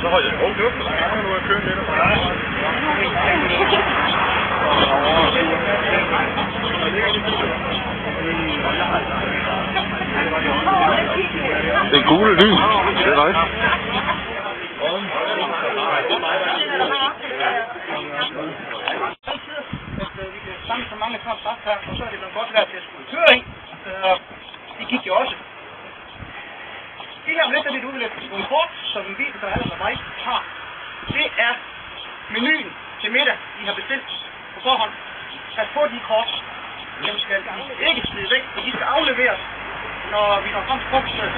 Så har jeg brugt luft, og så kan man køre lidt. Det er gule lyn. Det er rigtigt. Vi kan samle så mange kraft her, og så er det blevet godt værd til at skulle køre i. Det gik jo også. Det her lidt af lidt udlæg nogle kort, som en bil, der er eller mig, har. Det er menuen til middag, I har bestilt på forhånd. Pas på de kort. Dem skal I ikke smide væk, for de skal afleveres, når vi når frem til frokoststøt.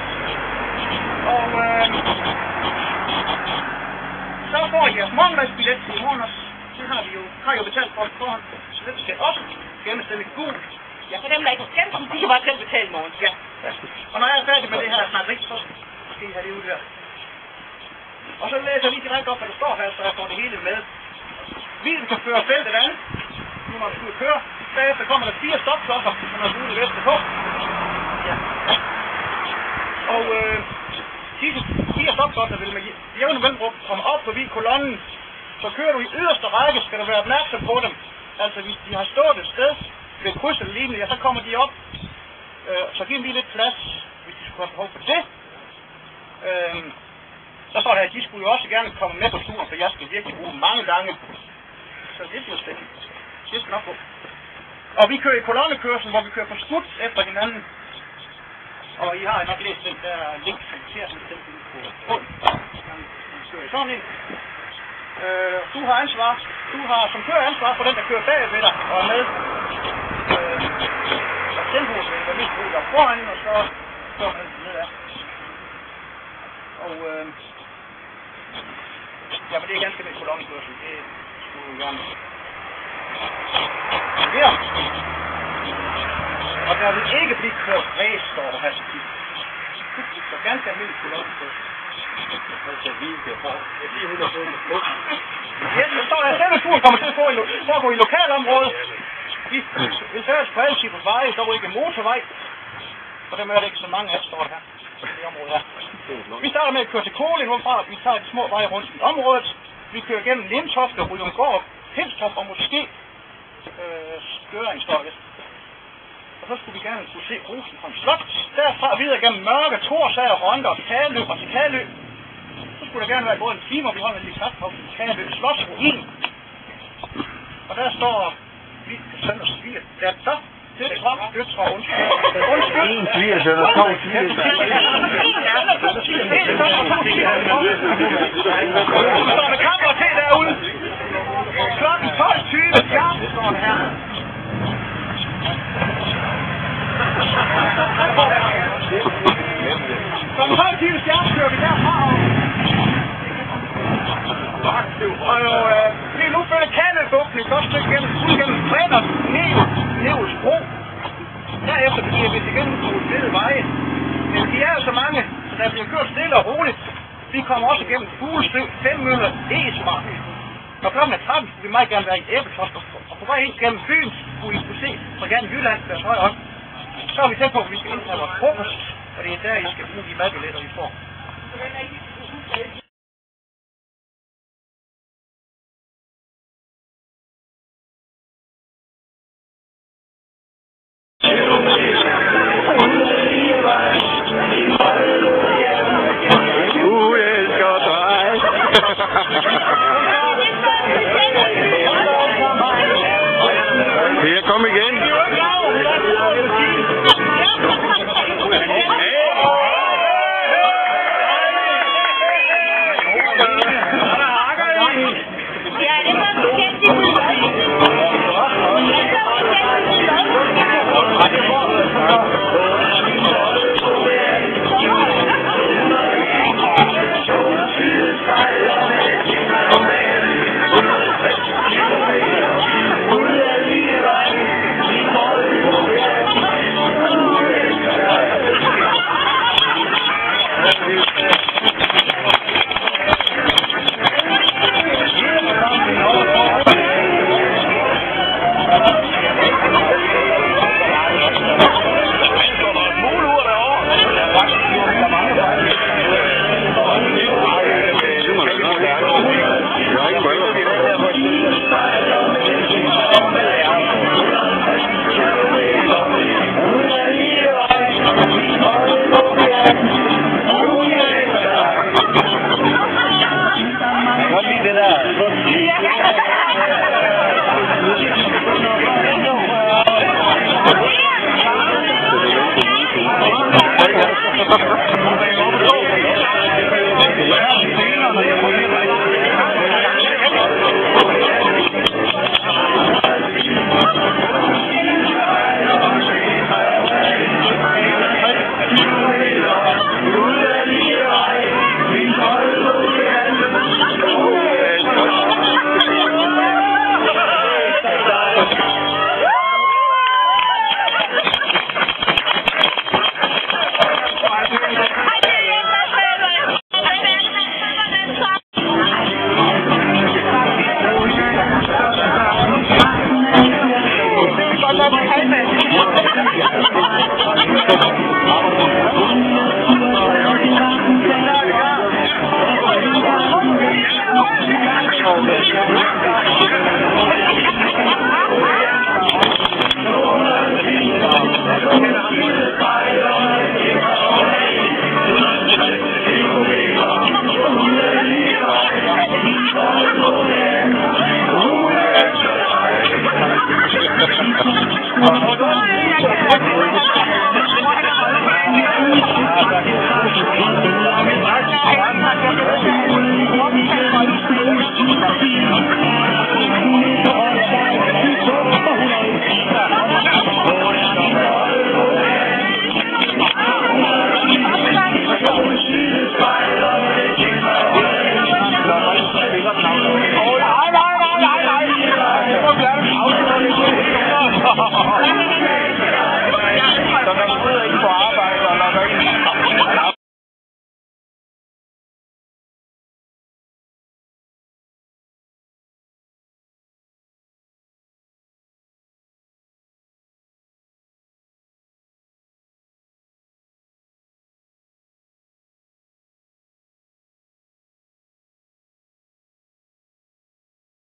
Og så får I jeres morgenmadsbillet i morgen også. Det har I jo betalt for forhånd. Så det skal også gemmes dem i gul. Ja, for dem, der ikke har stemt, de kan bare selv betale i morgen. Ja. Og når jeg er færdig med det her snakkeri, så skal I have det ud her. Og så læser jeg lige direkte op, hvad der står her, så jeg får det hele med. Bilen kan føre feltet an, nu når vi skal køre. Bagefter kommer der 4 stopklodser, som er ude i veste på. Ja. Og disse 4 stopklodser vil med jævne mellemrum komme op forbi kolonnen. Så kører du i yderste række, skal du være opmærksom på dem. Altså hvis de har stået et sted ved kryds eller lignende, ja, så kommer de op. Så giv dem lige lidt plads, hvis de skulle have behov for det. Så står der, at de skulle jo også gerne komme med på turen, for jeg skal virkelig bruge mange gange. Så det bliver spændende. Det skal nok gå. Og vi kører i kolonnekørsel, hvor vi kører på skudt efter hinanden. Og I har nok læst den der link, som ser sådan den på bunden. Så kører I sådan ind. Du har ansvar. Du har som kører ansvar for den, der kører bagved dig og er med. Tempoet vil være mest brug der foran, og så kører man nedad. Og ja, men det er ganske med kolonnekørsel. Det skulle vi gerne. Her. Og der vil ikke blive kørt race, står der her til tid. Så ganske almindelig kolonnekørsel. Ja, så står der, at selve turen kommer til at foregå i lokalområdet. Vi vil færdes på alle typer veje, dog ikke motorvej. For dem er det ikke så mange af, står der her. Det område her. Vi starter med at køre til Kåling, hvorfra vi tager de små veje rundt i området. Vi kører gennem Lindtoft og Ryumgård, Helstrup og måske Skøring, står der. Og så skulle vi gerne kunne se Rosenholm Slot. Derfra videre gennem Mørke, Torsager, Rønter og Kalø og til Kalø. Så skulle der gerne være både en time, og vi holder lidt kraft på Kalø Slotsruin. Og der står vi søn og sviger. Døtre, undskyld. En svigersøn og 2 svigersøn. Du står med kammer til derude. Klokken 12:20 skarpt, står det her. Klokken 12:20 skarpt kører vi derfra. Og lige nu følger Kanelbugten et godt stykke gennem Freders Nevels Bro. Derefter bliver vi igen på fede veje. Men de er jo så mange, så der bliver kørt stille og roligt. Vi kommer også igennem Fuglesø, 5 Møller, Esmark. Når klokken er 13, skulle vi meget gerne være i Æbletoft. Og på vej ind gennem byen skulle I kunne se fra gerne Jylland, der højere op. Så er vi tæt på, at vi skal indtage vores frokost. Og det er der, I skal bruge de madbilletter, I får. Her, kom igen. Yes.